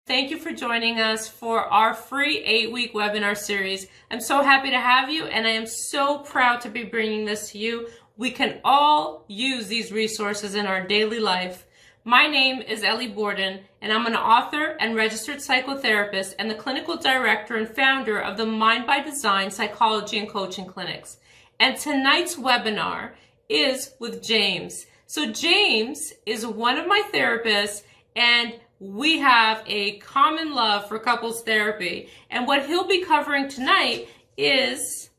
Thank you for joining us for our free 8-week webinar series. I'm so happy to have you, and I am so proud to be bringing this to you. We can all use these resources in our daily life. My name is Ellie Borden, and I'm an author and registered psychotherapist and the clinical director and founder of the Mind by Design Psychology and Coaching Clinics. And tonight's webinar is with James. So James is one of my therapists, and we have a common love for couples therapy. And what he'll be covering tonight is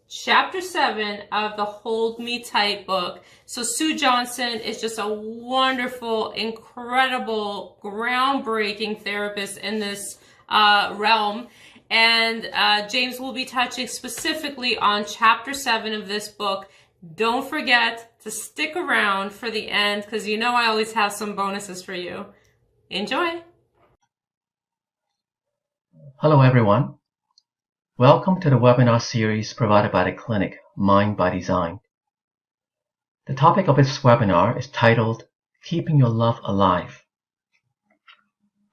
Chapter 7 of the Hold Me Tight book. So Sue Johnson is just a wonderful, incredible, groundbreaking therapist in this realm. And James will be touching specifically on Chapter 7 of this book. Don't forget to stick around for the end, because you know I always have some bonuses for you. Enjoy! Hello everyone. Welcome to the webinar series provided by the clinic Mind by Design. The topic of this webinar is titled Keeping Your Love Alive.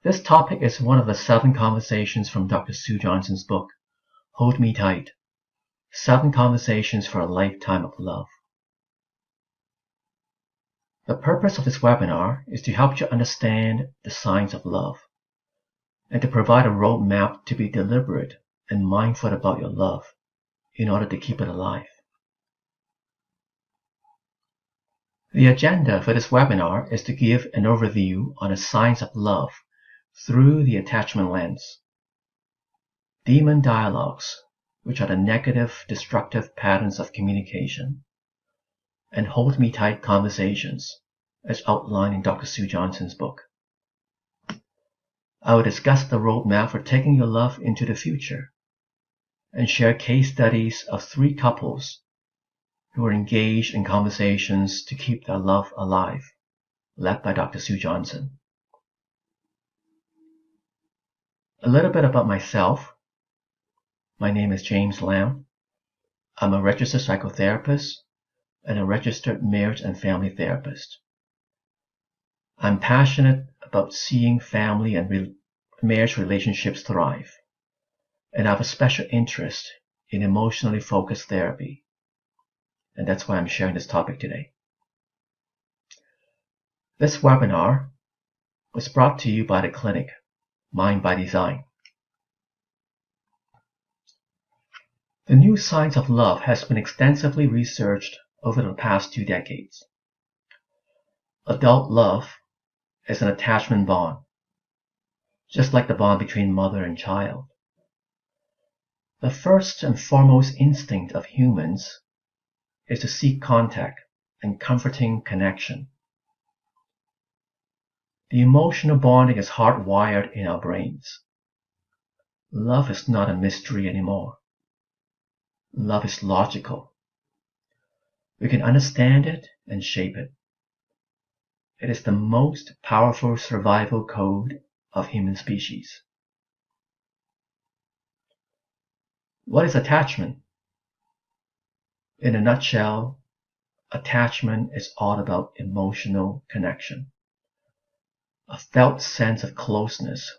This topic is one of the 7 conversations from Dr. Sue Johnson's book, Hold Me Tight, 7 Conversations for a Lifetime of Love. The purpose of this webinar is to help you understand the signs of love and to provide a roadmap to be deliberate and mindful about your love in order to keep it alive. The agenda for this webinar is to give an overview on the signs of love through the attachment lens, demon dialogues, which are the negative, destructive patterns of communication, and hold me tight conversations, as outlined in Dr. Sue Johnson's book. I will discuss the roadmap for taking your love into the future and share case studies of 3 couples who are engaged in conversations to keep their love alive, led by Dr. Sue Johnson. A little bit about myself. My name is James Lam. I'm a registered psychotherapist and a registered marriage and family therapist. I'm passionate about seeing family and marriage relationships thrive, and I have a special interest in emotionally focused therapy, and that's why I'm sharing this topic today. This webinar was brought to you by the clinic Mind by Design. The new science of love has been extensively researched over the past 2 decades. Adult love is an attachment bond, just like the bond between mother and child. The first and foremost instinct of humans is to seek contact and comforting connection. The emotional bonding is hardwired in our brains. Love is not a mystery anymore. Love is logical. We can understand it and shape it. It is the most powerful survival code of human species. What is attachment? In a nutshell, attachment is all about emotional connection, a felt sense of closeness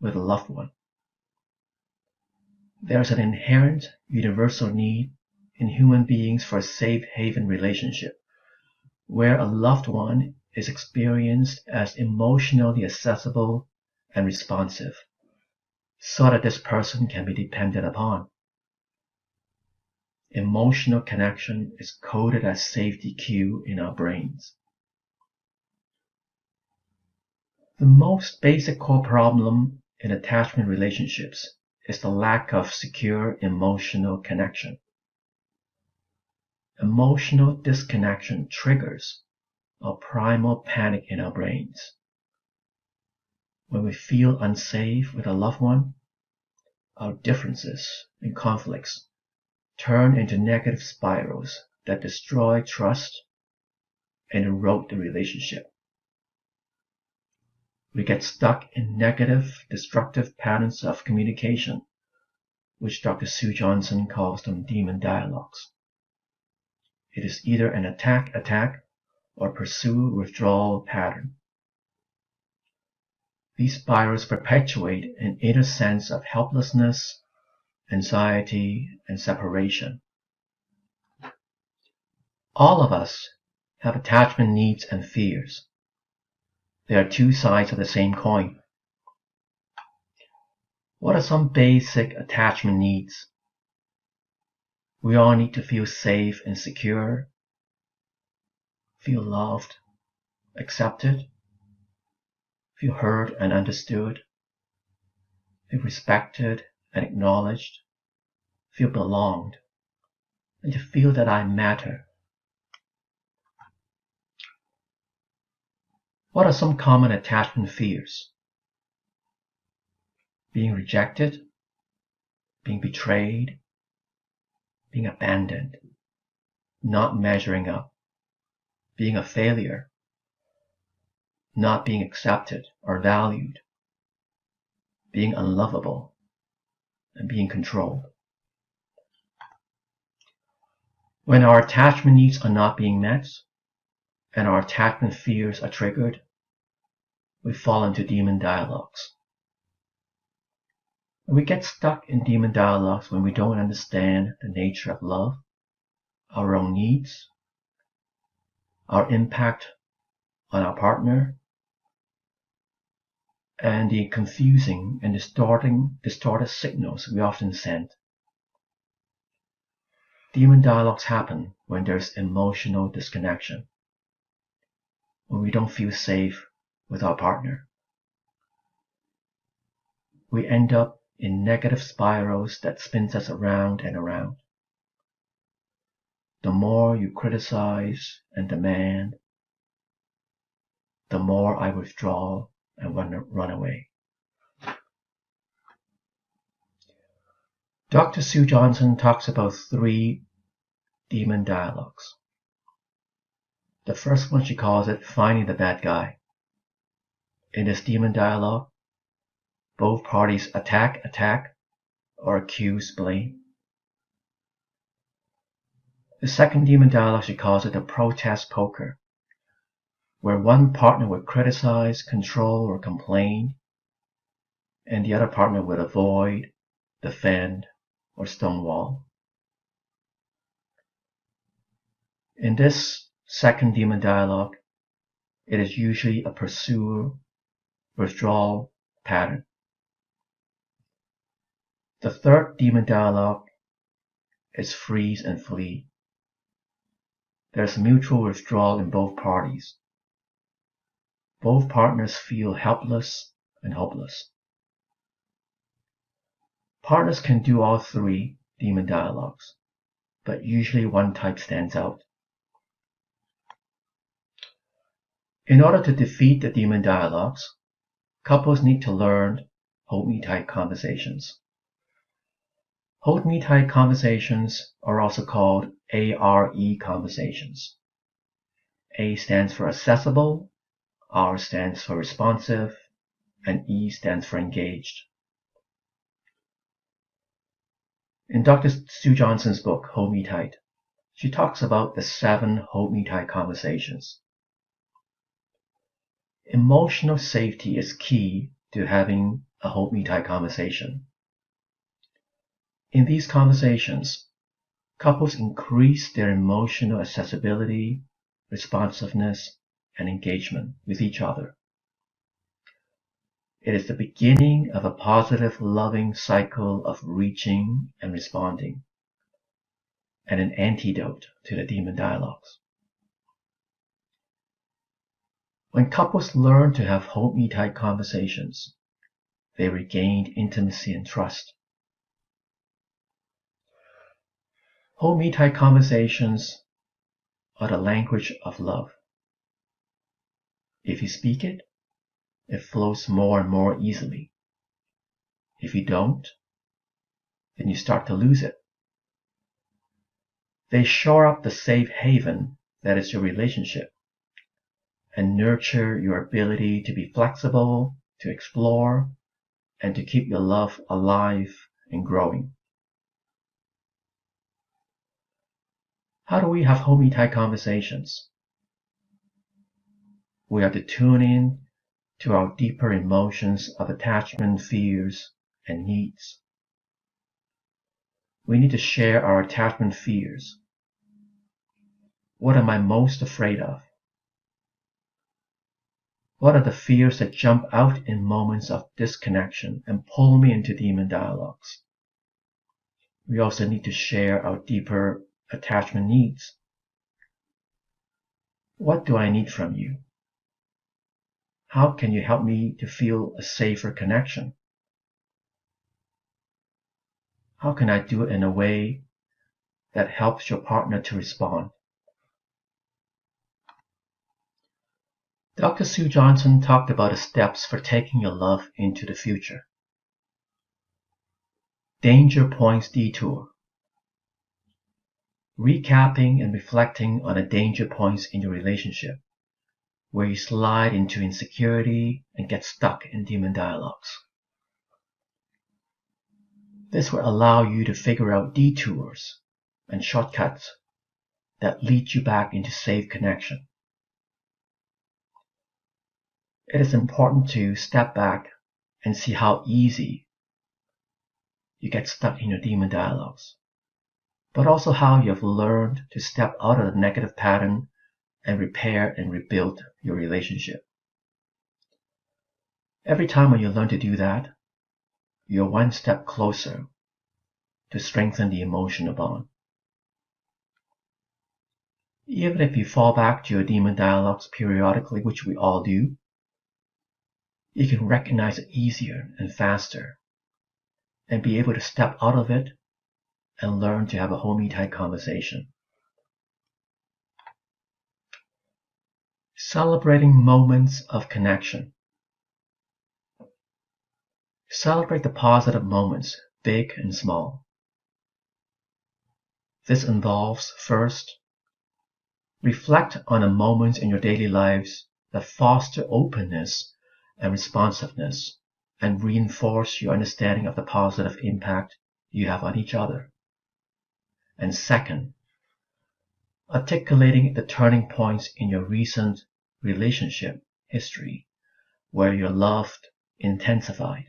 with a loved one. There is an inherent universal need in human beings for a safe haven relationship, where a loved one is experienced as emotionally accessible and responsive, so that this person can be depended upon. Emotional connection is coded as safety cue in our brains. The most basic core problem in attachment relationships is the lack of secure emotional connection. Emotional disconnection triggers a primal panic in our brains. When we feel unsafe with a loved one, our differences and conflicts turn into negative spirals that destroy trust and erode the relationship. We get stuck in negative, destructive patterns of communication, which Dr. Sue Johnson calls them demon dialogues. It is either an attack, or pursue withdrawal pattern. these spirals perpetuate an inner sense of helplessness, anxiety, and separation. All of us have attachment needs and fears. They are two sides of the same coin. What are some basic attachment needs? We all need to feel safe and secure, feel loved, accepted, feel heard and understood, feel respected and acknowledged, feel belonged, and to feel that I matter. What are some common attachment fears? Being rejected, being betrayed, being abandoned, not measuring up, being a failure, not being accepted or valued, being unlovable, and being controlled. When our attachment needs are not being met, and our attachment fears are triggered, we fall into demon dialogues. And we get stuck in demon dialogues when we don't understand the nature of love, our own needs, our impact on our partner, and the confusing and distorted signals we often send. Demon dialogues happen when there's emotional disconnection, when we don't feel safe with our partner. We end up in negative spirals that spins us around and around. The more you criticize and demand, the more I withdraw and run away. Dr. Sue Johnson talks about 3 demon dialogues. The first one, she calls it finding the bad guy. In this demon dialogue, both parties attack, or accuse, blame. The second demon dialogue, she calls it the protest poker, where one partner would criticize, control, or complain, and the other partner would avoid, defend, or stonewall. In this second demon dialogue, it is usually a pursue-withdrawal pattern. The third demon dialogue is freeze and flee. There's mutual withdrawal in both parties. Both partners feel helpless and hopeless. Partners can do all 3 demon dialogues, but usually one type stands out. In order to defeat the demon dialogues, couples need to learn hold me tight conversations. Hold me tight conversations are also called ARE conversations. A stands for accessible, R stands for responsive, and E stands for engaged. In Dr. Sue Johnson's book, Hold Me Tight, she talks about the 7 hold me tight conversations. Emotional safety is key to having a hold me tight conversation. In these conversations, couples increase their emotional accessibility, responsiveness, and engagement with each other. It is the beginning of a positive, loving cycle of reaching and responding, and an antidote to the demon dialogues. When couples learn to have hold me tight conversations, they regain intimacy and trust. Hold me tight conversations are the language of love. If you speak it, it flows more and more easily. If you don't, then you start to lose it. They shore up the safe haven that is your relationship and nurture your ability to be flexible, to explore, and to keep your love alive and growing. How do we have hold me tight conversations? We have to tune in to our deeper emotions of attachment, fears, and needs. We need to share our attachment fears. What am I most afraid of? What are the fears that jump out in moments of disconnection and pull me into demon dialogues? We also need to share our deeper attachment needs. What do I need from you? How can you help me to feel a safer connection? How can I do it in a way that helps your partner to respond? Dr. Sue Johnson talked about the steps for taking your love into the future. Danger points detour. Recapping and reflecting on the danger points in your relationship, where you slide into insecurity and get stuck in demon dialogues. This will allow you to figure out detours and shortcuts that lead you back into safe connection. It is important to step back and see how easy you get stuck in your demon dialogues, but also how you have learned to step out of the negative pattern and repair and rebuild your relationship. Every time when you learn to do that, you're one step closer to strengthen the emotional bond. Even if you fall back to your demon dialogues periodically, which we all do, you can recognize it easier and faster and be able to step out of it and learn to have a homey-type conversation. Celebrating moments of connection. Celebrate the positive moments, big and small. This involves, first, reflect on the moments in your daily lives that foster openness and responsiveness and reinforce your understanding of the positive impact you have on each other. And second, articulating the turning points in your recent relationship history where your love intensified.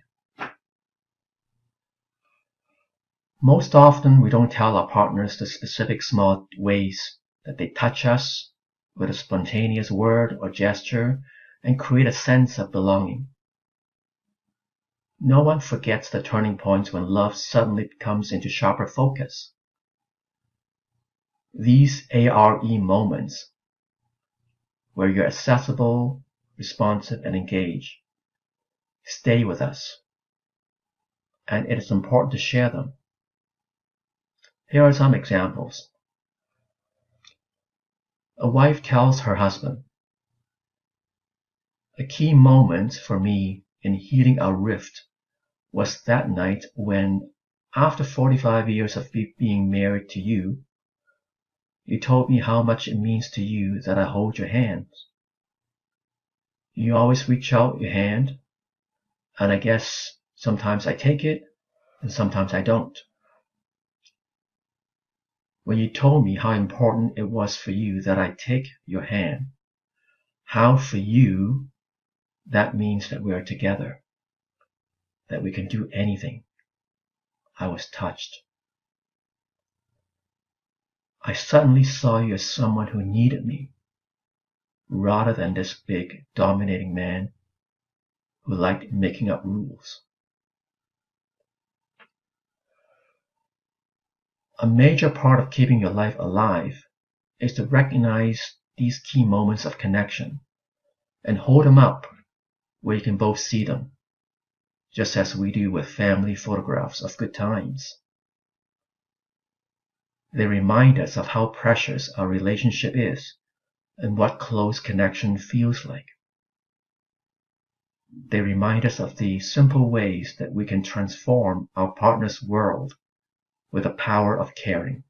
Most often, we don't tell our partners the specific small ways that they touch us with a spontaneous word or gesture and create a sense of belonging. No one forgets the turning points when love suddenly comes into sharper focus. These ARE moments, where you're accessible, responsive, and engaged, stay with us, and it is important to share them. Here are some examples. A wife tells her husband, "A key moment for me in healing our rift was that night when, after 45 years of being married to you, you told me how much it means to you that I hold your hand. You always reach out your hand, and I guess sometimes I take it and sometimes I don't. When you told me how important it was for you that I take your hand, how for you that means that we are together, that we can do anything, I was touched. I suddenly saw you as someone who needed me, rather than this big, dominating man who liked making up rules." A major part of keeping your life alive is to recognize these key moments of connection and hold them up where you can both see them, just as we do with family photographs of good times. They remind us of how precious our relationship is and what close connection feels like. They remind us of the simple ways that we can transform our partner's world with the power of caring.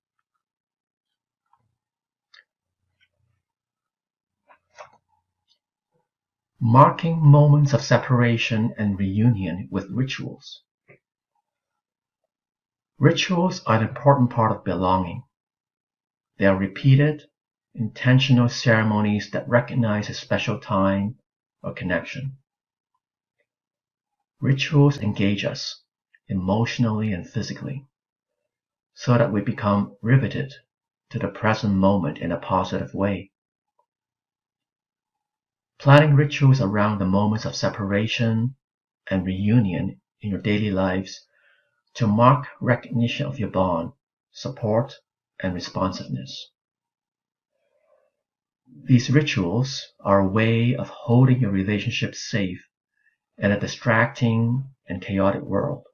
Marking moments of separation and reunion with rituals. Rituals are an important part of belonging. They are repeated, intentional ceremonies that recognize a special time or connection. Rituals engage us emotionally and physically so that we become riveted to the present moment in a positive way. Planning rituals around the moments of separation and reunion in your daily lives to mark recognition of your bond, support, and responsiveness. These rituals are a way of holding your relationship safe in a distracting and chaotic world.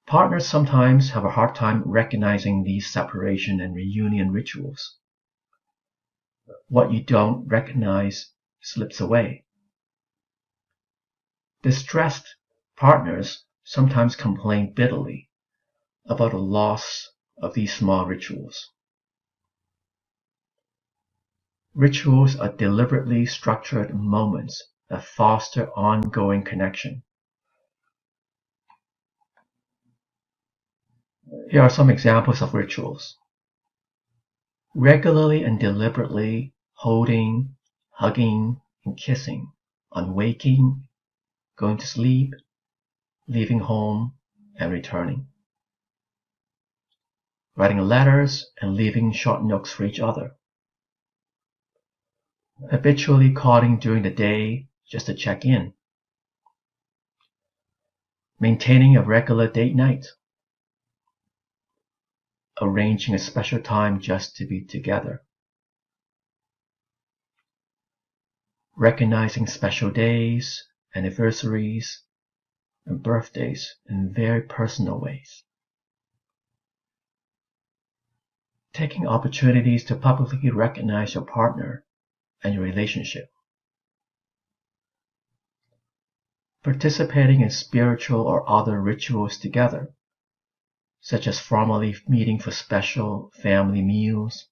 Partners sometimes have a hard time recognizing these separation and reunion rituals. What you don't recognize slips away. Distressed partners sometimes complain bitterly about the loss of these small rituals. Rituals are deliberately structured moments that foster ongoing connection. Here are some examples of rituals. Regularly and deliberately holding, hugging, and kissing on waking, going to sleep, leaving home, and returning. Writing letters and leaving short notes for each other. Habitually calling during the day just to check in. Maintaining a regular date night. Arranging a special time just to be together. Recognizing special days, anniversaries, and birthdays in very personal ways. Taking opportunities to publicly recognize your partner and your relationship. Participating in spiritual or other rituals together, such as formally meeting for special family meals,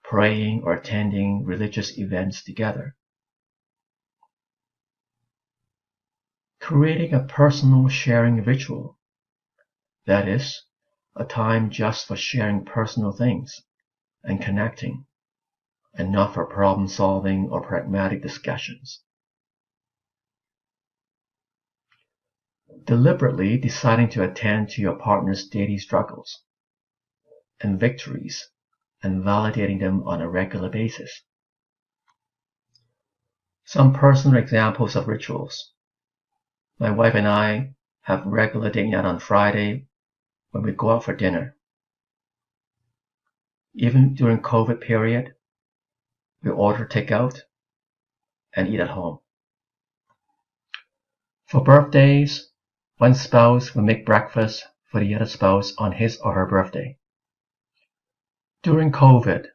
praying or attending religious events together. Creating a personal sharing ritual, that is, a time just for sharing personal things and connecting, and not for problem solving or pragmatic discussions. Deliberately deciding to attend to your partner's daily struggles and victories and validating them on a regular basis. Some personal examples of rituals. My wife and I have regular date night on Friday when we go out for dinner. Even during COVID period, we order takeout and eat at home. For birthdays, one spouse will make breakfast for the other spouse on his or her birthday. During COVID,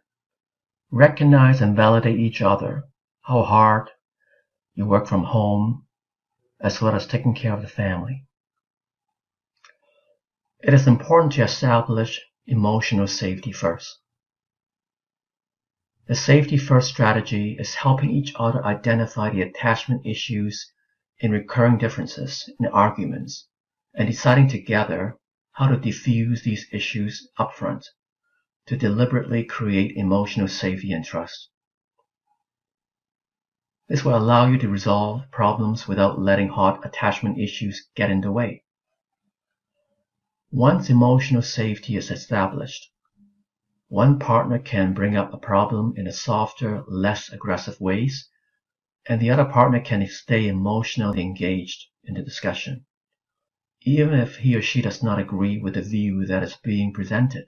recognize and validate each other, how hard you work from home, as well as taking care of the family. It is important to establish emotional safety first. The safety first strategy is helping each other identify the attachment issues in recurring differences in arguments and deciding together how to diffuse these issues upfront to deliberately create emotional safety and trust. This will allow you to resolve problems without letting hot attachment issues get in the way. Once emotional safety is established, one partner can bring up a problem in a softer, less aggressive ways, and the other partner can stay emotionally engaged in the discussion, even if he or she does not agree with the view that is being presented.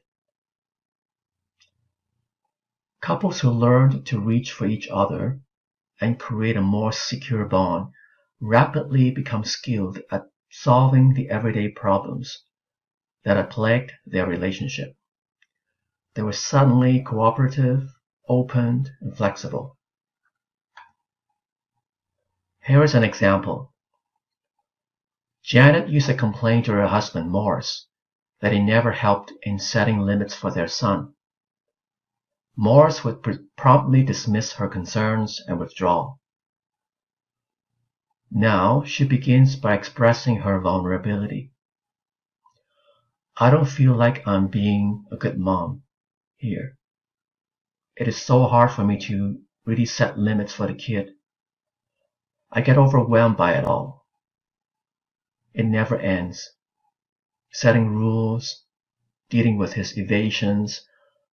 Couples who learn to reach for each other and create a more secure bond rapidly become skilled at solving the everyday problems that have plagued their relationship. They were suddenly cooperative, open, and flexible. Here is an example. Janet used to complain to her husband, Morris, that he never helped in setting limits for their son. Morris would promptly dismiss her concerns and withdraw. Now she begins by expressing her vulnerability. I don't feel like I'm being a good mom here. It is so hard for me to really set limits for the kid. I get overwhelmed by it all. It never ends. Setting rules, dealing with his evasions,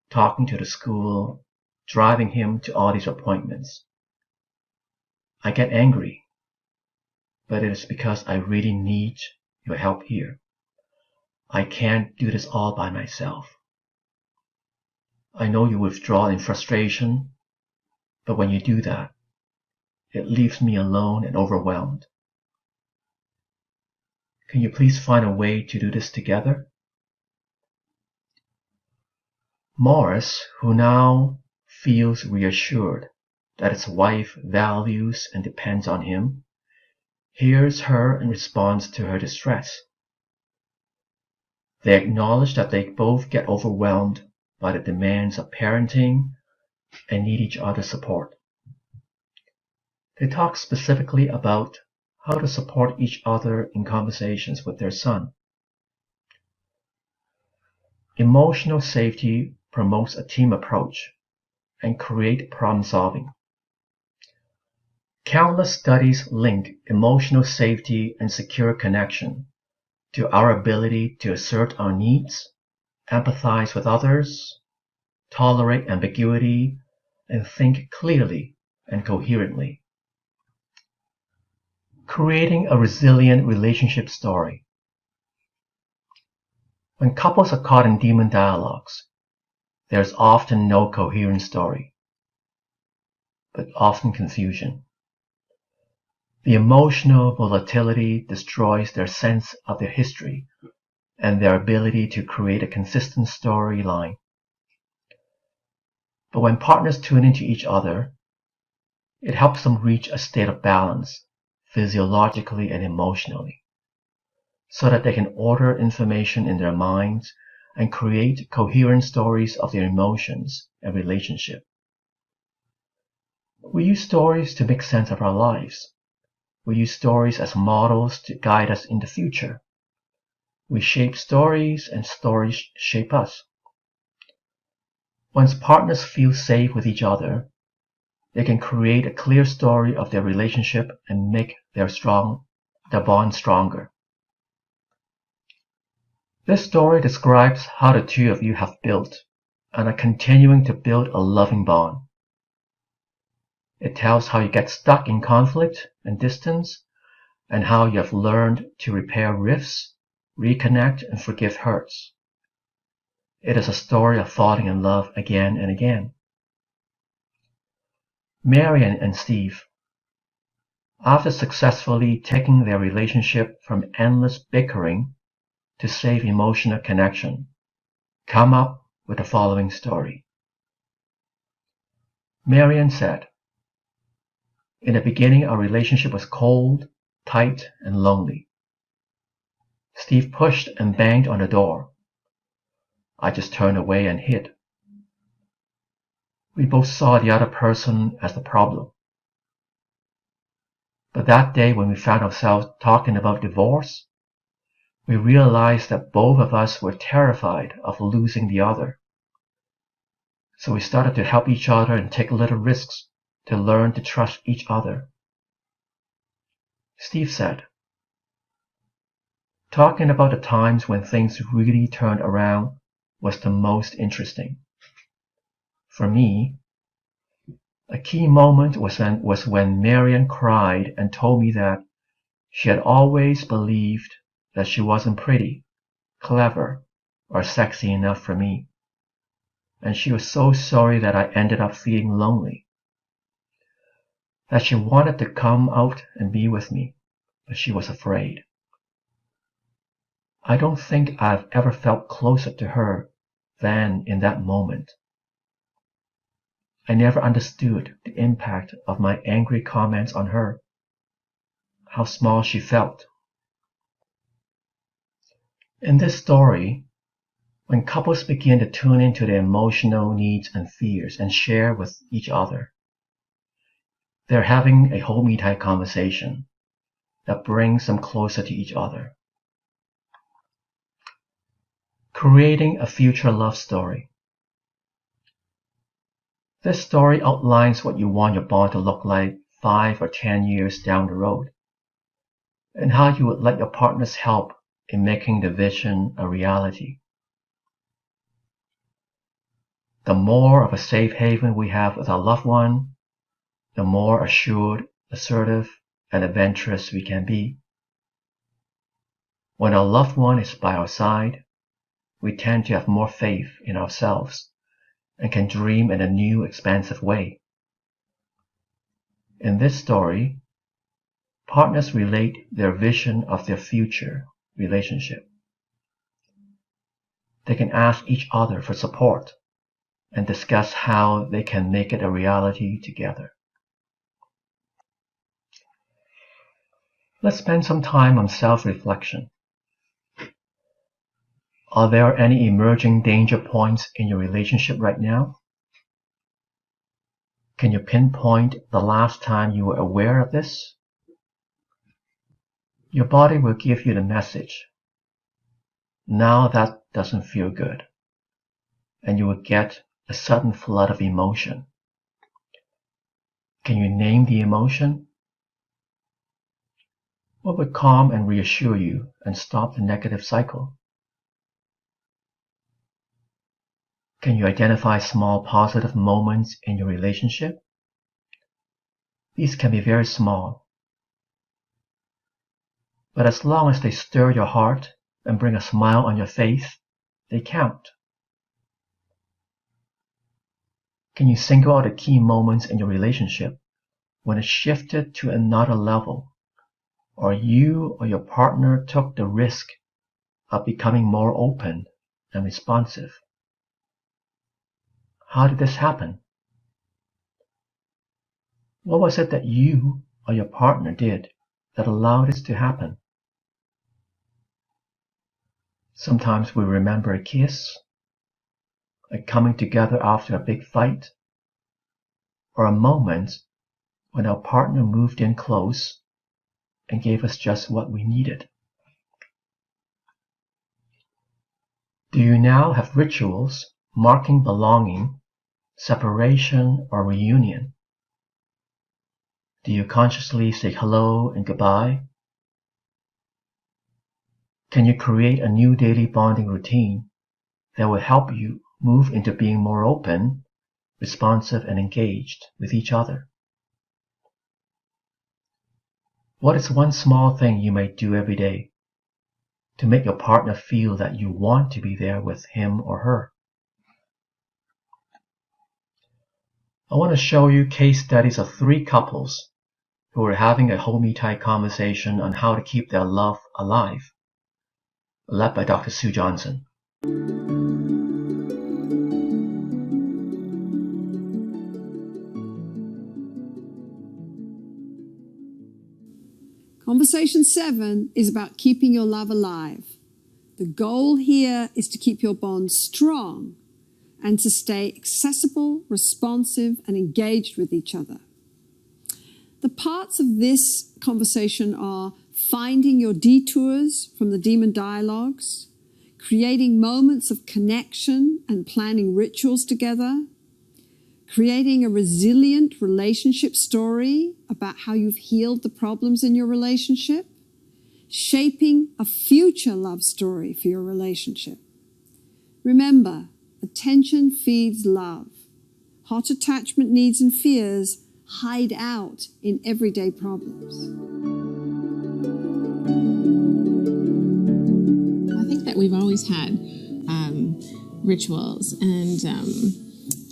talking to the school, driving him to all these appointments. I get angry, but it is because I really need your help here. I can't do this all by myself. I know you withdraw in frustration, but when you do that, it leaves me alone and overwhelmed. Can you please find a way to do this together? Morris, who now feels reassured that his wife values and depends on him, hears her and responds to her distress. They acknowledge that they both get overwhelmed by the demands of parenting and need each other's support. They talk specifically about how to support each other in conversations with their son. Emotional safety promotes a team approach and creates problem solving. Countless studies link emotional safety and secure connection to our ability to assert our needs, empathize with others, tolerate ambiguity, and think clearly and coherently. Creating a resilient relationship story. When couples are caught in demon dialogues, there is often no coherent story, but often confusion. The emotional volatility destroys their sense of their history and their ability to create a consistent storyline. But when partners tune into each other, it helps them reach a state of balance, physiologically and emotionally, so that they can order information in their minds and create coherent stories of their emotions and relationship. We use stories to make sense of our lives. We use stories as models to guide us in the future. We shape stories and stories shape us. Once partners feel safe with each other, they can create a clear story of their relationship and make their bond stronger. This story describes how the two of you have built and are continuing to build a loving bond. It tells how you get stuck in conflict and distance, and how you have learned to repair rifts, reconnect, and forgive hurts. It is a story of falling in love again and again. Marian and Steve, after successfully taking their relationship from endless bickering to safe emotional connection, come up with the following story. Marian said, "In the beginning, our relationship was cold, tight, and lonely. Steve pushed and banged on the door. I just turned away and hid. We both saw the other person as the problem. But that day when we found ourselves talking about divorce, we realized that both of us were terrified of losing the other. So we started to help each other and take little risks to learn to trust each other." Steve said, "Talking about the times when things really turned around was the most interesting. For me, a key moment was when Marian cried and told me that she had always believed that she wasn't pretty, clever, or sexy enough for me. And she was so sorry that I ended up feeling lonely. That she wanted to come out and be with me, but she was afraid. I don't think I've ever felt closer to her than in that moment. I never understood the impact of my angry comments on her, how small she felt." In this story, when couples begin to tune into their emotional needs and fears and share with each other, they're having a whole meat-high conversation that brings them closer to each other. Creating a future love story. This story outlines what you want your bond to look like 5 or 10 years down the road, and how you would like your partner's help in making the vision a reality. The more of a safe haven we have with our loved one, the more assured, assertive, and adventurous we can be. When our loved one is by our side, we tend to have more faith in ourselves and can dream in a new, expansive way. In this story, partners relate their vision of their future relationship. They can ask each other for support and discuss how they can make it a reality together. Let's spend some time on self-reflection. Are there any emerging danger points in your relationship right now? Can you pinpoint the last time you were aware of this? Your body will give you the message. Now that doesn't feel good. And you will get a sudden flood of emotion. Can you name the emotion? What would calm and reassure you and stop the negative cycle? Can you identify small positive moments in your relationship? These can be very small, but as long as they stir your heart and bring a smile on your face, they count. Can you single out the key moments in your relationship when it shifted to another level, or you or your partner took the risk of becoming more open and responsive? How did this happen? What was it that you or your partner did that allowed this to happen? Sometimes we remember a kiss, a coming together after a big fight, or a moment when our partner moved in close and gave us just what we needed. Do you now have rituals marking belonging, separation, or reunion? Do you consciously say hello and goodbye? Can you create a new daily bonding routine that will help you move into being more open, responsive, and engaged with each other? What is one small thing you may do every day to make your partner feel that you want to be there with him or her? I want to show you case studies of 3 couples who are having a homey-type conversation on how to keep their love alive, led by Dr. Sue Johnson. Conversation 7 is about keeping your love alive. The goal here is to keep your bond strong and to stay accessible, responsive, and engaged with each other. The parts of this conversation are finding your detours from the demon dialogues, creating moments of connection and planning rituals together, creating a resilient relationship story about how you've healed the problems in your relationship, shaping a future love story for your relationship. Remember, attention feeds love. Hot attachment needs and fears hide out in everyday problems. I think that we've always had rituals, and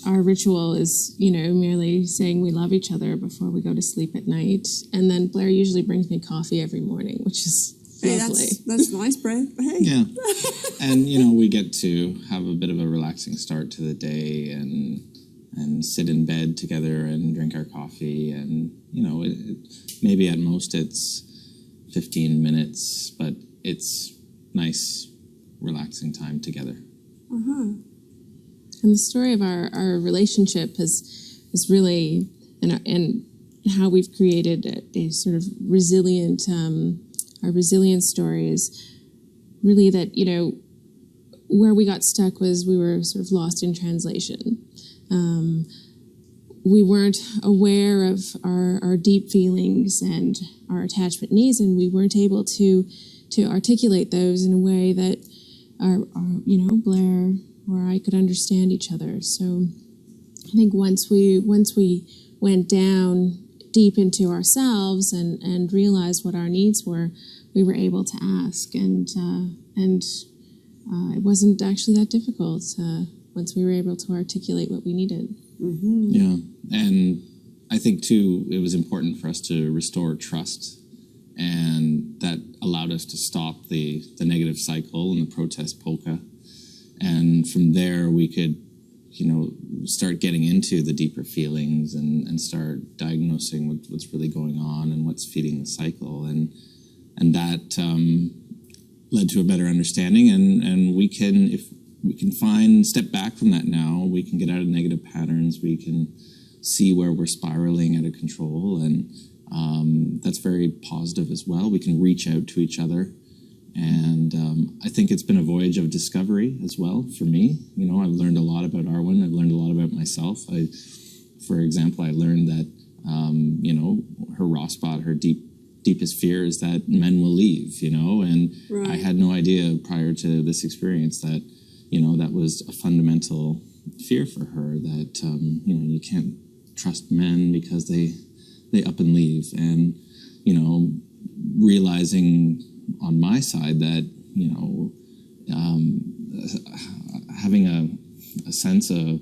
our ritual is, merely saying we love each other before we go to sleep at night. And then Blair usually brings me coffee every morning, which is lovely. That's nice, Brad. Hey. Yeah. And, we get to have a bit of a relaxing start to the day and sit in bed together and drink our coffee. And, maybe at most it's 15 minutes, but it's nice, relaxing time together. Uh-huh. And the story of our relationship is really, and how we've created a sort of resilient, our resilient story is really that, where we got stuck was we were sort of lost in translation. we weren't aware of our deep feelings and our attachment needs, and we weren't able to articulate those in a way that Blair or I could understand each other. So I think once we went down deep into ourselves and realized what our needs were, we were able to ask, and it wasn't actually that difficult once we were able to articulate what we needed. Mm-hmm. Yeah, and I think too it was important for us to restore trust, and that allowed us to stop the negative cycle and the protest polka, and from there we could start getting into the deeper feelings and start diagnosing what's really going on and what's feeding the cycle, and that led to a better understanding, and we can, if we can step back from that now, we can get out of negative patterns, we can see where we're spiraling out of control, and that's very positive as well. We can reach out to each other, and I think it's been a voyage of discovery as well for me. I've learned a lot about Arwen, I've learned a lot about myself. For example, I learned that her raw spot, her deepest fear is that men will leave, and Right. I had no idea prior to this experience that that was a fundamental fear for her, that you can't trust men because they up and leave, and realizing on my side that having a sense of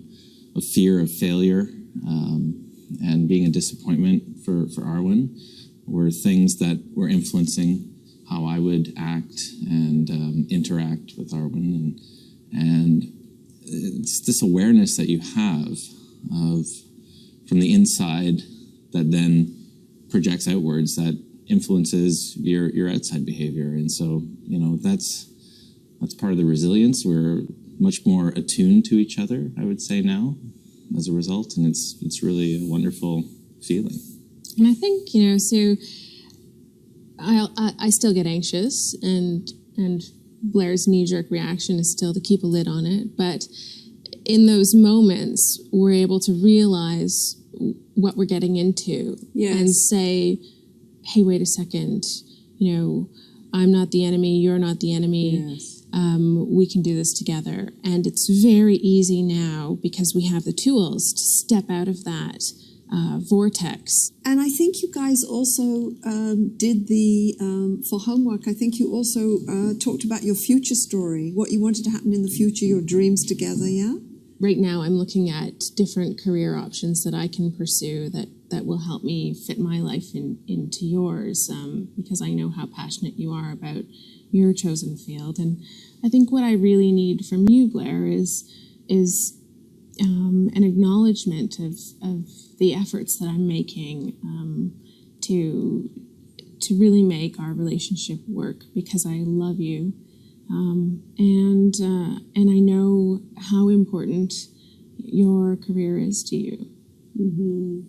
fear of failure and being a disappointment for Arwen were things that were influencing how I would act and interact with Arwen, and it's this awareness that you have from the inside that then projects outwards, that influences your outside behavior. And so that's part of the resilience. We're much more attuned to each other, I would say, now as a result, and it's really a wonderful feeling. And I think so I still get anxious, and Blair's knee-jerk reaction is still to keep a lid on it, but in those moments we're able to realize what we're getting into. Yes. And say, hey, wait a second, I'm not the enemy, you're not the enemy. Yes. We can do this together. And it's very easy now because we have the tools to step out of that vortex. And I think you guys also did for homework, I think you also talked about your future story, what you wanted to happen in the future, your dreams together, yeah? Right now I'm looking at different career options that I can pursue that will help me fit my life into yours, because I know how passionate you are about your chosen field. And I think what I really need from you, Blair, is an acknowledgement of the efforts that I'm making to really make our relationship work, because I love you, and I know how important your career is to you. Mm-hmm.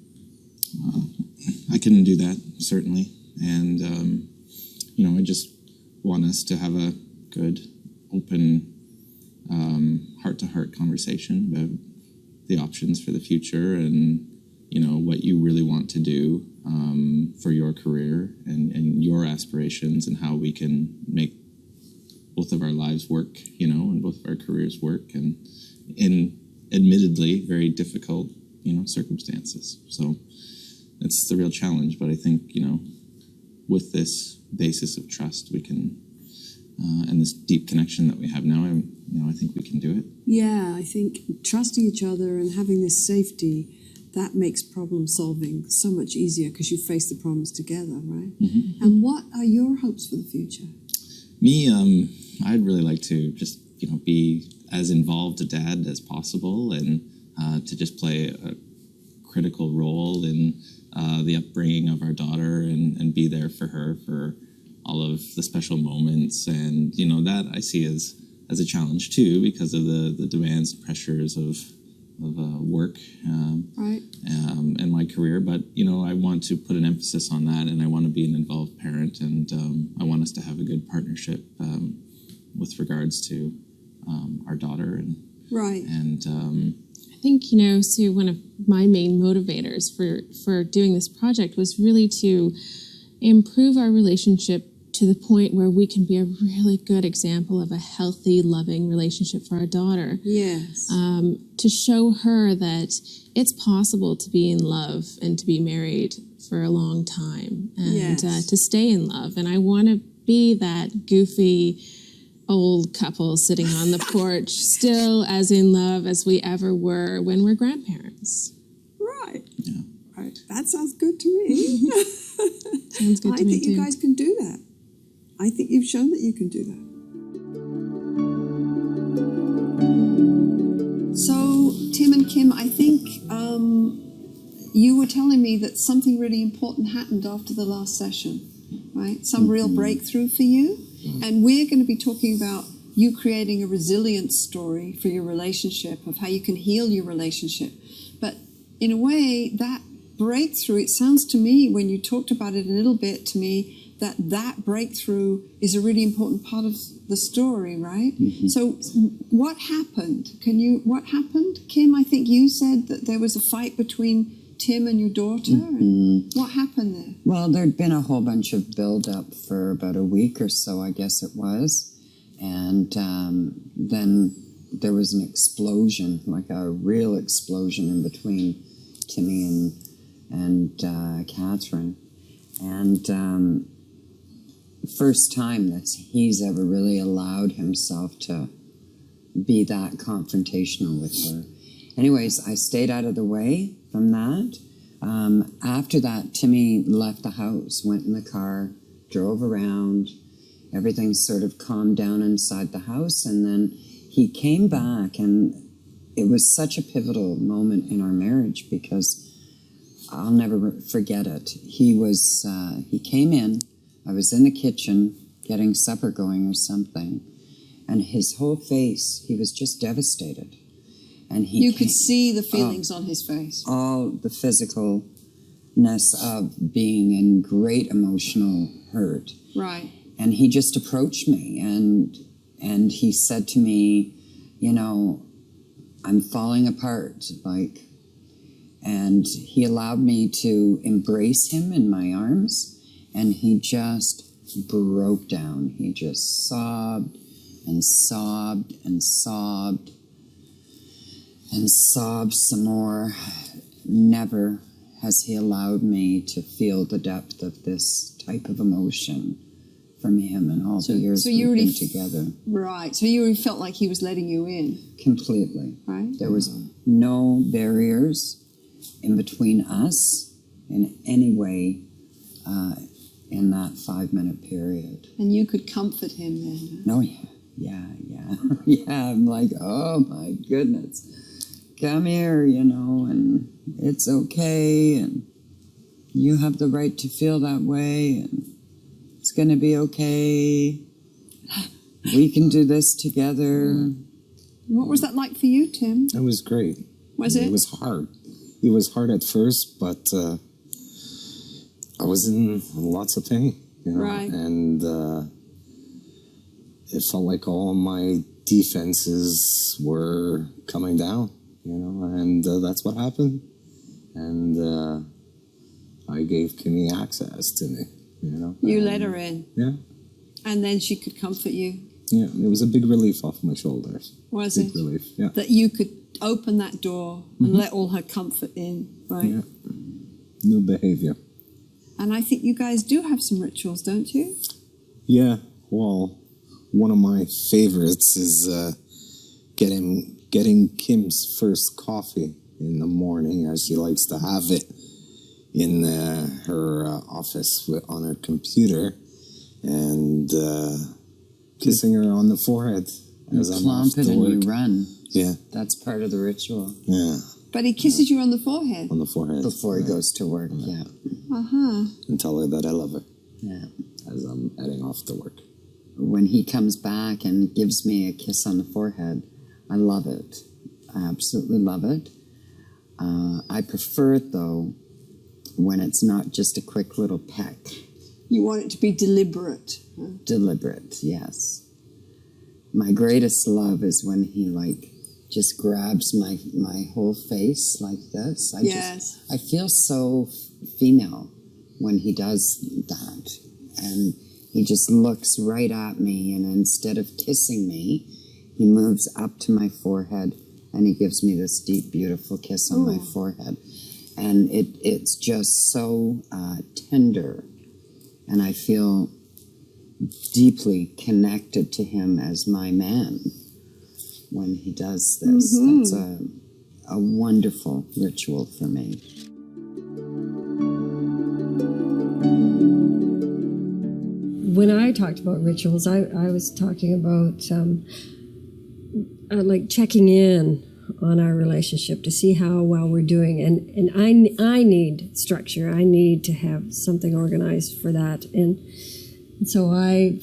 I couldn't do that, certainly, and I just want us to have a good, open, heart-to-heart conversation about the options for the future, and what you really want to do for your career and your aspirations, and how we can make both of our lives work, and both of our careers work, and in admittedly very difficult circumstances. So it's the real challenge, but I think with this basis of trust, we can and this deep connection that we have now, I think we can do it. Yeah, I think trusting each other and having this safety, that makes problem solving so much easier, because you face the problems together, right? Mm-hmm. And what are your hopes for the future? Me, I'd really like to just be as involved a dad as possible, and to just play a critical role in the upbringing of our daughter, and be there for her for all of the special moments, and that I see as a challenge too, because of the demands and pressures of work, Right. And my career. But I want to put an emphasis on that, and I want to be an involved parent, and I want us to have a good partnership with regards to our daughter, and Right. And I think, Sue, one of my main motivators for doing this project was really to improve our relationship to the point where we can be a really good example of a healthy, loving relationship for our daughter. Yes. To show her that it's possible to be in love and to be married for a long time and Yes. To stay in love. And I want to be that goofy old couple sitting on the porch, still as in love as we ever were when we're grandparents. Right. yeah. Right. That sounds good to me. Sounds good I to me think you too. guys can do that. I think you've shown that you can do that. So, Tim and Kim, I think you were telling me that something really important happened after the last session, right? Some real breakthrough for you. And we're going to be talking about you creating a resilience story for your relationship, of how you can heal your relationship. But in a way, that breakthrough, it sounds to me, when you talked about it a little bit to me, that breakthrough is a really important part of the story, right? So what happened? What happened? Kim, I think you said that there was a fight between Tim and your daughter. And what happened there? Well, there'd been a whole bunch of build-up for about a week or so, I guess it was. And then there was an explosion, like a real explosion in between Timmy and Catherine. And first time that he's ever really allowed himself to be that confrontational with her. Anyways, I stayed out of the way from that. After that, Timmy left the house, went in the car, drove around. Everything sort of calmed down inside the house, and then he came back, and it was such a pivotal moment in our marriage because I'll never forget it. He came in, I was in the kitchen getting supper going or something, and his whole face, he was just devastated. And You could see the feelings on his face. all the physicalness of being in great emotional hurt. Right. And he just approached me and he said to me, I'm falling apart, and he allowed me to embrace him in my arms, and he just broke down. He just sobbed and sobbed and sobbed and sobbed some more. Never has he allowed me to feel the depth of this type of emotion from him in all the years we've been together. Right. So you really felt like he was letting you in. Completely. Right. There was no barriers in between us in any way in that 5-minute period. And you could comfort him then. No, yeah. Yeah, I'm like, oh my goodness. Come here, and it's okay, and you have the right to feel that way, and it's going to be okay. We can do this together. What was that like for you, Tim? It was great. Was it? It was hard. It was hard at first, but I was in lots of pain, Right. And it felt like all my defenses were coming down, and that's what happened. And I gave Kimmy access to me, You let her in. Yeah. And then she could comfort you. Yeah, it was a big relief off my shoulders. Was big it? relief, yeah. That you could open that door and let all her comfort in, right? Yeah. New behavior. And I think you guys do have some rituals, don't you? Yeah, well, one of my favorites is getting Kim's first coffee in the morning, as she likes to have it in her office on her computer, and kissing her on the forehead as I'm off Clomp it to and work. you run. Yeah, That's part of the ritual. yeah, But he kisses you on the forehead. on the forehead. Before he goes to work, yeah. Uh-huh. And tell her that I love her Yeah. as I'm heading off to work. When he comes back and gives me a kiss on the forehead, I love it. I absolutely love it. I prefer it, though, when it's not just a quick little peck. You want it to be deliberate. Deliberate, yes. My greatest love is when he, just grabs my whole face like this. I feel so female when he does that. And he just looks right at me, and instead of kissing me, he moves up to my forehead and he gives me this deep, beautiful kiss on my forehead. And it's just so tender. And I feel deeply connected to him as my man when he does this. That's a wonderful ritual for me. When I talked about rituals, I was talking about like checking in on our relationship to see how well we're doing. And I need structure. I need to have something organized for that. And so I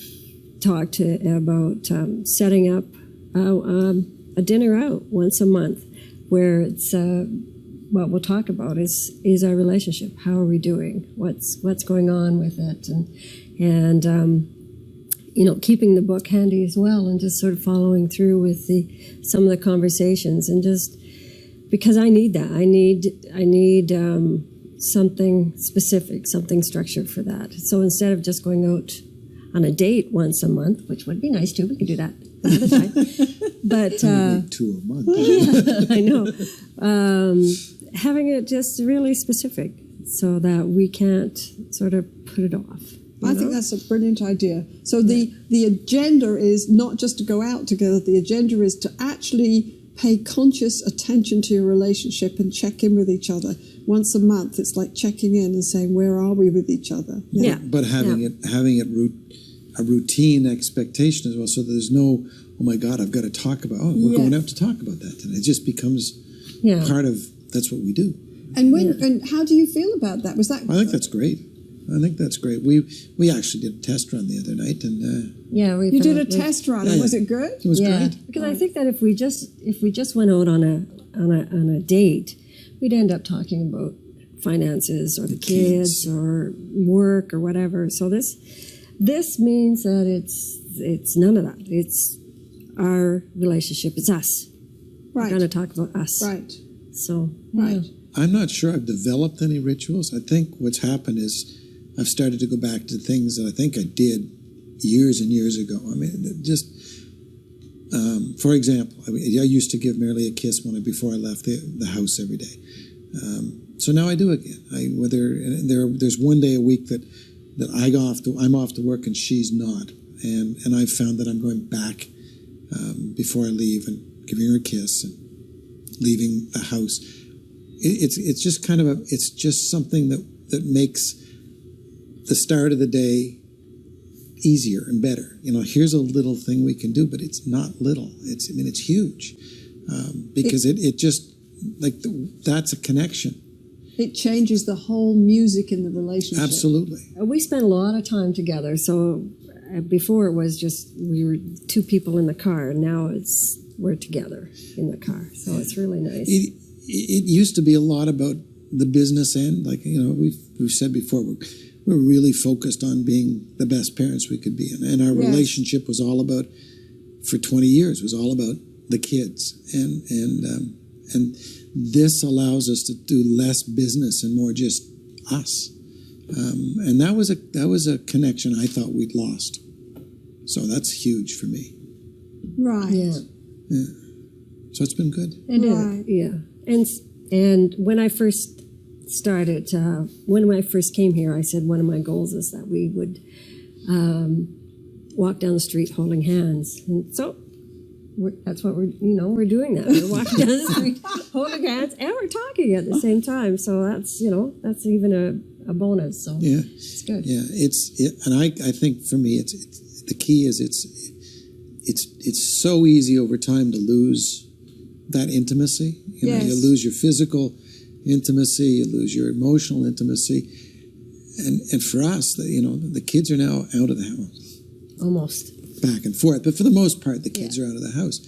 talked about setting up a dinner out once a month where it's what we'll talk about is our relationship. How are we doing? What's going on with it? And you know, keeping the book handy as well, and just sort of following through with some of the conversations, and just because I need that. I need something specific, something structured for that. So instead of just going out on a date once a month, which would be nice too, we could do that another time. But 2 a month. I know. Having it just really specific so that we can't sort of put it off. I think that's a brilliant idea. So the agenda is not just to go out together. The agenda is to actually pay conscious attention to your relationship and check in with each other once a month. It's like checking in and saying, where are we with each other? Yeah. But having a routine expectation as well, so there's no, oh my God, I've got to talk about, we're going out to talk about that tonight. It just becomes part of, that's what we do. And and how do you feel about that? Was that? I think that's great. I think that's great. We actually did a test run the other night, and you did a test run. And was it good? It was great. Because I think that if we just went out on a date, we'd end up talking about finances or the kids or work or whatever. So this means that it's none of that. It's our relationship. It's us. Right. We're going to talk about us. Right. So right. I'm not sure I've developed any rituals. I think what's happened is I've started to go back to things that I think I did years and years ago. I mean, just, for example, I used to give Marilee a kiss before I left the house every day. So now I do again. There's one day a week that I'm off to work and she's not. And I've found that I'm going back before I leave and giving her a kiss and leaving the house. It's just kind of it's just something that makes the start of the day easier and better. You know, here's a little thing we can do, but it's not little. It's huge because it just that's a connection. It changes the whole music in the relationship. Absolutely. We spent a lot of time together. So before it was just we were two people in the car. Now we're together in the car. So it's really nice. It used to be a lot about the business end. Like, you know, we've said before, we're really focused on being the best parents we could be. And our relationship was all about, for 20 years, was all about the kids. And this allows us to do less business and more just us. And that was a connection I thought we'd lost. So that's huge for me. Right. Yeah. So it's been good. Right. Yeah. And when I first started, when I first came here, I said one of my goals is that we would walk down the street holding hands. And so that's what we're doing that. We're walking down the street holding hands and we're talking at the same time. So that's even a bonus. So it's good. Yeah, and I think for me, it's the key is it's so easy over time to lose that intimacy. You know, you lose your physical intimacy, you lose your emotional intimacy, and for us, the kids are now out of the house, almost back and forth, but for the most part, the kids are out of the house,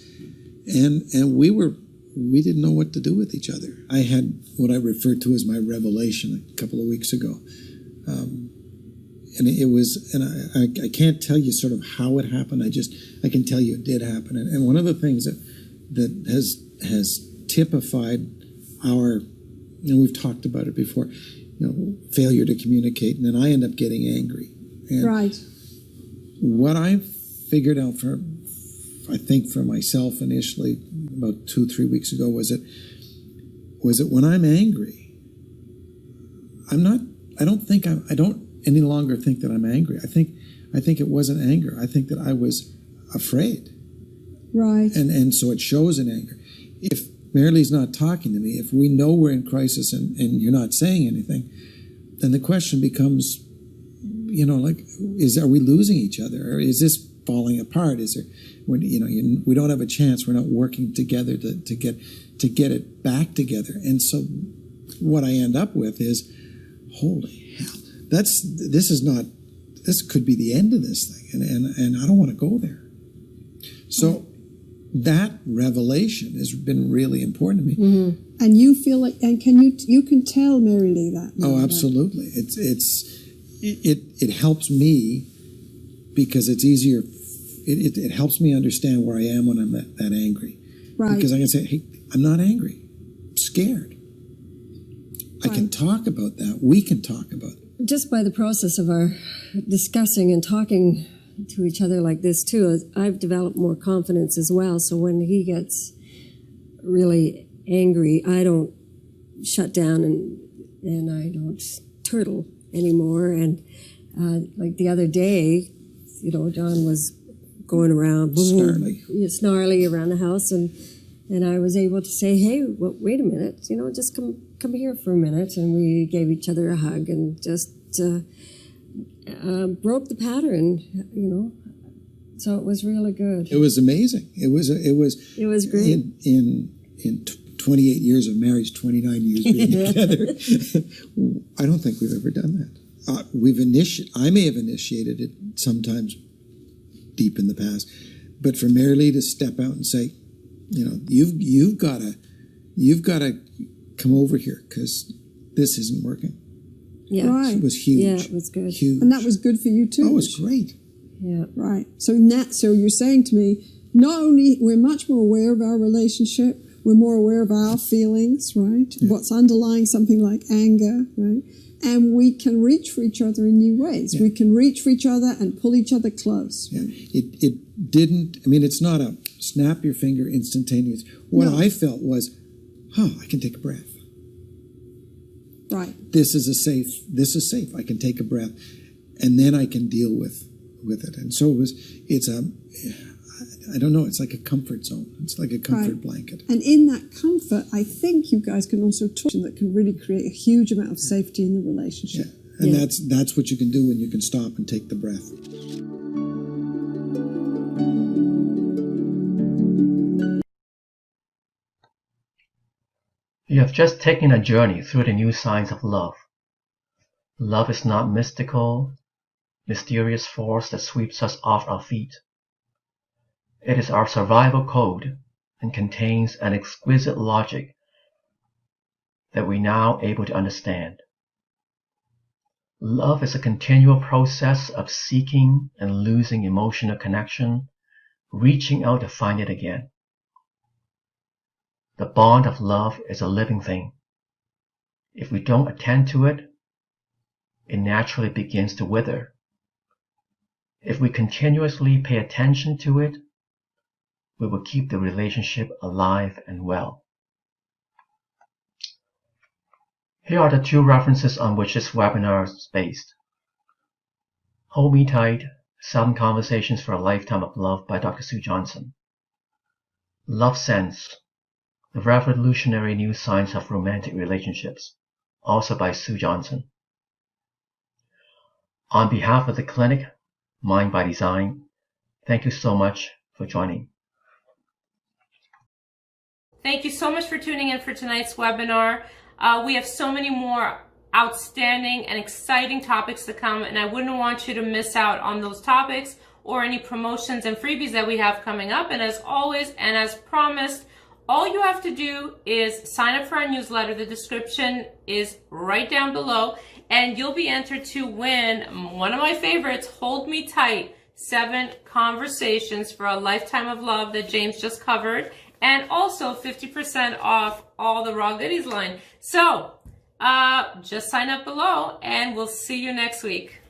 and we didn't know what to do with each other. I had what I referred to as my revelation a couple of weeks ago, and it was, and I can't tell you sort of how it happened. I can tell you it did happen, and one of the things that has has typified our, and we've talked about it before, failure to communicate, and then I end up getting angry. And Right. what I figured out I think for myself initially about 2-3 weeks ago was that when I'm angry, I don't any longer think that I'm angry. I think it wasn't anger. I think that I was afraid. Right. And so it shows in anger. If Marilee's not talking to me, if we know we're in crisis and you're not saying anything, then the question becomes, are we losing each other? Or is this falling apart? Is there, we don't have a chance. We're not working together to get it back together. And so what I end up with is, holy hell, this could be the end of this thing. And I don't want to go there. So that revelation has been really important to me. Mm-hmm. And you feel like, and you can tell Marilee that. Oh, absolutely. It helps me because it's easier. It helps me understand where I am when I'm that angry. Right. Because I can say, hey, I'm not angry. I'm scared. Right. I can talk about that. We can talk about it. Just by the process of our discussing and talking to each other like this too, I've developed more confidence as well. So when he gets really angry, I don't shut down and I don't turtle anymore. And like the other day, John was going around snarly around the house, and I was able to say, hey, wait a minute, just come here for a minute, and we gave each other a hug and just broke the pattern, So it was really good. It was amazing. It was great. In 28 years of marriage, 29 years being together, I don't think we've ever done that. I may have initiated it sometimes deep in the past, but for Marilee to step out and say, you've got to come over here because this isn't working. Yeah, right. It was huge. Yeah, it was good. Huge. And that was good for you too. Oh, it was great. Yeah. Right. So you're saying to me, not only we're much more aware of our relationship, we're more aware of our feelings, right? Yeah. What's underlying something like anger, right? And we can reach for each other in new ways. Yeah. We can reach for each other and pull each other close. Yeah. It didn't, it's not a snap your finger instantaneous. What I felt was, I can take a breath. Right. This is safe. I can take a breath, and then I can deal with it. And so I don't know, it's like a comfort zone. It's like a comfort blanket. And in that comfort, I think you guys can also talk that can really create a huge amount of safety in the relationship. Yeah. And that's what you can do when you can stop and take the breath. You have just taken a journey through the new science of love. Love is not mystical, mysterious force that sweeps us off our feet. It is our survival code and contains an exquisite logic that we're now able to understand. Love is a continual process of seeking and losing emotional connection, reaching out to find it again. The bond of love is a living thing. If we don't attend to it, it naturally begins to wither. If we continuously pay attention to it, we will keep the relationship alive and well. Here are the 2 references on which this webinar is based. Hold Me Tight, 7 Conversations for a Lifetime of Love by Dr. Sue Johnson. Love Sense, The Revolutionary New Science of Romantic Relationships, also by Sue Johnson. On behalf of the clinic, Mind by Design, thank you so much for joining. Thank you so much for tuning in for tonight's webinar. We have so many more outstanding and exciting topics to come, and I wouldn't want you to miss out on those topics or any promotions and freebies that we have coming up. And as always, and as promised, all you have to do is sign up for our newsletter. The description is right down below, and you'll be entered to win one of my favorites, Hold Me Tight, 7 Conversations for a Lifetime of Love that James just covered. and also 50% off all the Raw Goodies line. So just sign up below and we'll see you next week.